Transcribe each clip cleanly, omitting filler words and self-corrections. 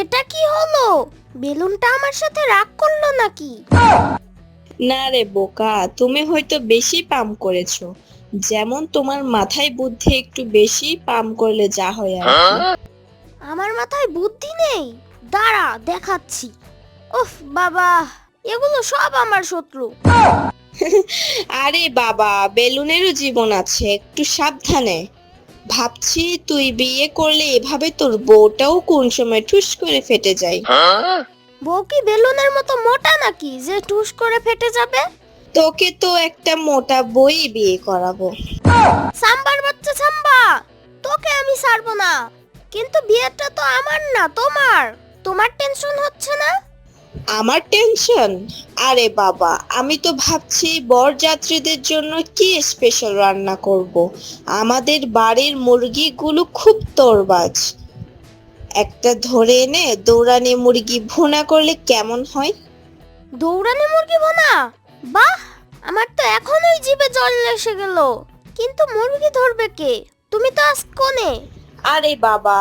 এটা কি হলো? বেলুনটা আমার সাথে রাগ করলো নাকি? না রে বোকা, তুমি হয়তো বেশি পাম্প করেছো। যেমন তোমার মাথায় বুদ্ধি একটু বেশি পাম্প করলে যা হয় আর কি। আমার মাথায় বুদ্ধি নেই? দাঁড়া দেখাচ্ছি। উফ বাবা, এগুলো সব আমার শত্রু। আরে বাবা, বেলুনেরও জীবন আছে, একটু সাবধানে। ভাবছি তুই বিয়ে করলে এভাবে তোর বউটাও কোন সময় ঠুস করে ফেটে যায়। বউ কি বেলুনের মতো মোটা নাকি যে টুস করে ফেটে যাবে? তোকে তো একটা মোটা বই বিয়ে করাবো। সাম্বার বাচ্চা সাম্বা, তোকে আমি ছাড়বো না। কিন্তু বিয়েটা তো আমার না, তোমার। তোমার টেনশন হচ্ছে না? আমার টেনশন? আরে বাবা, আমি তো ভাবছি বরযাত্রীদের জন্য কি স্পেশাল রান্না করব। আমাদের বাড়ির মুরগিগুলো খুব তোরবাজ। একটা ধরে এনে দৌড়ানি মুরগি ভুনা করলে কেমন হয়? দৌড়ানি মুরগি ভোনা? বাহ, আমার তো এখনই জিভে জল এসে গেল। কিন্তু মুরগি ধরবে কে? তুমি তো আজ কোনে। আরে বাবা,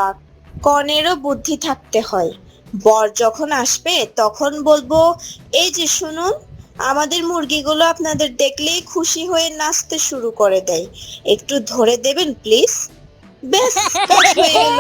কনেরও বুদ্ধি থাকতে হয়। বর যখন আসবে তখন বলবো, এই যে শুনুন, আমাদের মুরগিগুলো আপনাদের দেখলেই খুশি হয়ে নাচতে শুরু করে দেয়, একটু ধরে দেবেন প্লিজ। ব্যাস, কাজ হয়ে গেল।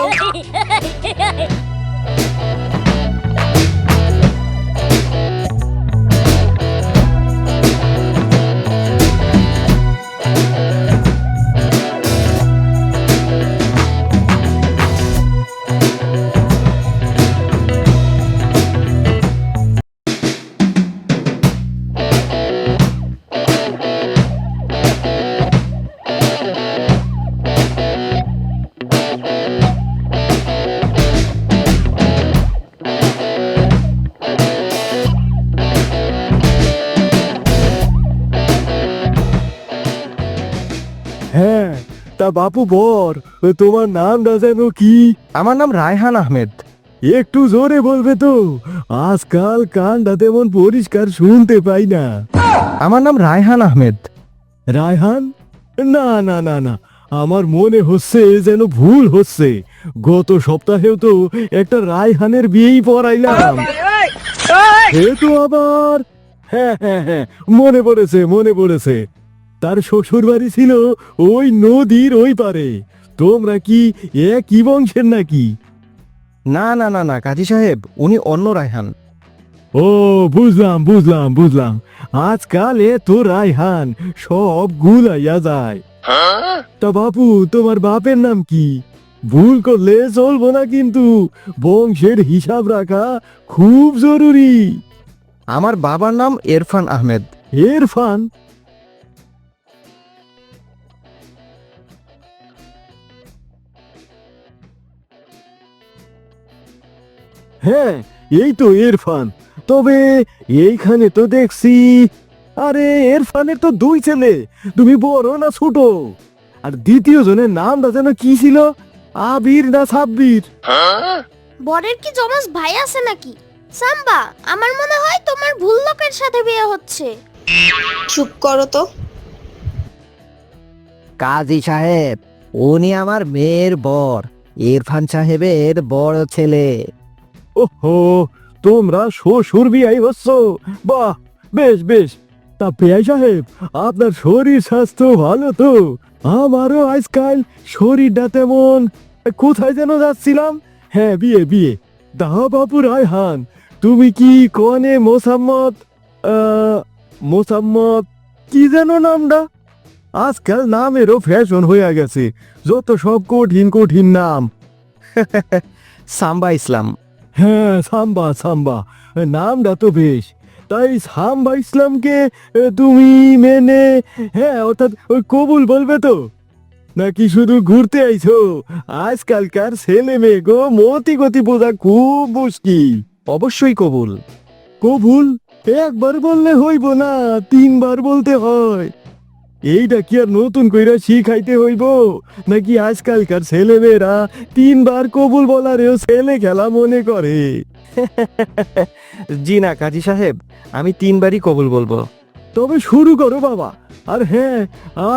হ্যাঁ, তা বাপু বর, তোমার নামটা যেন কি? আমার নাম রায়হান আহমেদ। একটু জোরে বলবে তো, আজকাল কানটা তেমন পরিষ্কার শুনতে পাই না। আমার নাম রায়হান আহমেদ। রায়হান? না না না না, আমার মনে হচ্ছে যেন ভুল হচ্ছে। গত সপ্তাহেও তো একটা রায়হানের বিয়েই পড়াইলাম। এ তো আবার, হ্যাঁ হ্যাঁ হ্যাঁ, মনে পড়েছে মনে পড়েছে। তার শ্বশুর বাড়ি ছিল ওই নদীর ওই পারে। তোমরা কি একই বংশের নাকি? না না না না কাজী সাহেব, উনি অন্য রায়হান। ও, বুঝলাম বুঝলাম বুঝলাম। আজকাল এত রায়হান সব গুলাইয়া যায়। তা বাপু, তোমার বাপের নাম কি? ভুল করলে চলবো না কিন্তু, বংশের হিসাব রাখা খুব জরুরি। আমার বাবার নাম ইরফান আহমেদ। ইরফান? হ্যাঁ, এই তো ইরফান। তবে এইখানে তো দেখছি, আরে ইরফানের তো দুই ছেলে, তুমি বড় না ছোট? আর দ্বিতীয় জনের নামটা যেন কি ছিল, আবির না সাব্বির? বরের কি জমজ ভাই আছে নাকি? সাম্বা, আমার মনে হয় তোমার ভুল লোকের সাথে বিয়ে হচ্ছে। চুপ করো তো। কাজী সাহেব, উনি আমার মেয়ের বর, ইরফান সাহেবের বড় ছেলে। ওহো, তোমরা শ্বশুর বিয়াই হচ্ছ? বাহ, বেশ বেশ। তা পেয়াই সাহেব, আপনার শরীর স্বাস্থ্য ভালো তো? আমারও আজকাল শরীরটা তেমন। কোথায় যেন যাচ্ছিলাম? হ্যাঁ, বিয়ে বিয়ে। দা বাবু রায়হান, তুমি কি কনে মোসাম্মদ, মোসাম্মদ কি যেন নামটা? আজকাল নামেরও ফ্যাশন হয়ে গেছে, যত সব কঠিন কঠিন নাম। সাম্বা ইসলাম। হ্যাঁ, সাম্বা সাম্বা, নামটা তো বেশ। তাই সাম্বা ইসলামকে তুমি মেনে, হ্যাঁ অর্থাৎ ওই কবুল বলবে তো? নাকি শুধু ঘুরতে আইছো? আজকালকার ছেলে মেয়ে গো মতি গতি বোঝা খুব মুশকিল। অবশ্যই কবুল। কবুল একবার বললে হইব না, তিনবার বলতে হয়। এইটা কি আর নতুন কইরা শিখাইতে হইব? নাকি আজকালকার ছেলে মেয়েরা তিনবার কবুল বলারেও ছেলে খেলা মনে করে? জি না কাজী সাহেব, আমি 3বারই কবুল বলবো। তবে শুরু করো বাবা। আর হ্যাঁ,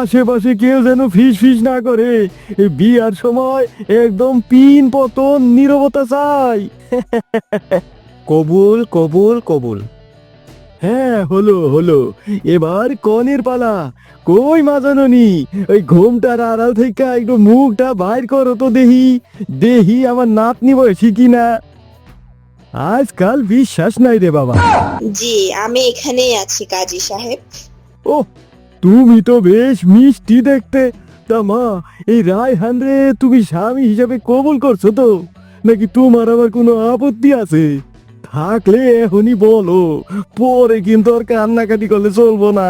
আশেপাশে কেউ যেন ফিস ফিস না করে। এই বিয়ার সময় একদম পিন পতন নীরবতা চাই। কবুল কবুল কবুল। হ্যাঁ, হলো হলো, এবার কনের পালা। কই মাজাননি, ওই ঘোমটার আড়াল থেকে একটু মুখটা বাইর করো তো, দেহি দেহি আমার নাতনি বয়সী কিনা। আজকাল বিশ্বাস নাই রে বাবা। জি, আমি এখানেই আছি কাজী সাহেব। ও, তুমি তো বেশ মিষ্টি দেখতে। তা মা, এই রায়হান রে তুমি স্বামী হিসাবে কবুল করছো তো, নাকি তোমার আবার কোনো আপত্তি আছে? থাকলে এখনই বলো, পরে কিন্তু আর কান্নাকাটি করলে চলবো না।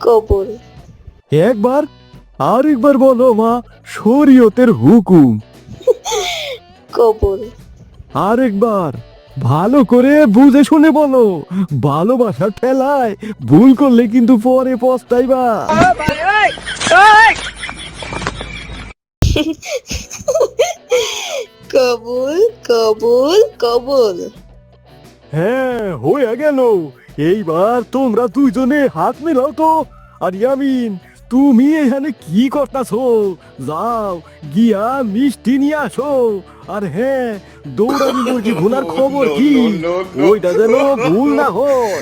কবুল। একবার আরেকবার বলো মা, শরীয়তের হুকুম। কবুল। আরেকবার ভালো করে বুঝে শুনে বলো, ভালোবাসার ঠেলায় ভুল করলে কিন্তু পরে পস্তাইবা। কবুল কবুল কবুল। হ্যাঁ, হয়ে গেল। এইবার তোমরা দুইজনে হাত মেলাও তো। আর ইয়ামিন, তুমি এখানে কি করতাছো? যাও গিয়া মিষ্টি নিয়ে আসো। আর হ্যাঁ, দৌড়ানি মুরগি ভুনার খবর কি, ওইটা যেন ভুল না হয়।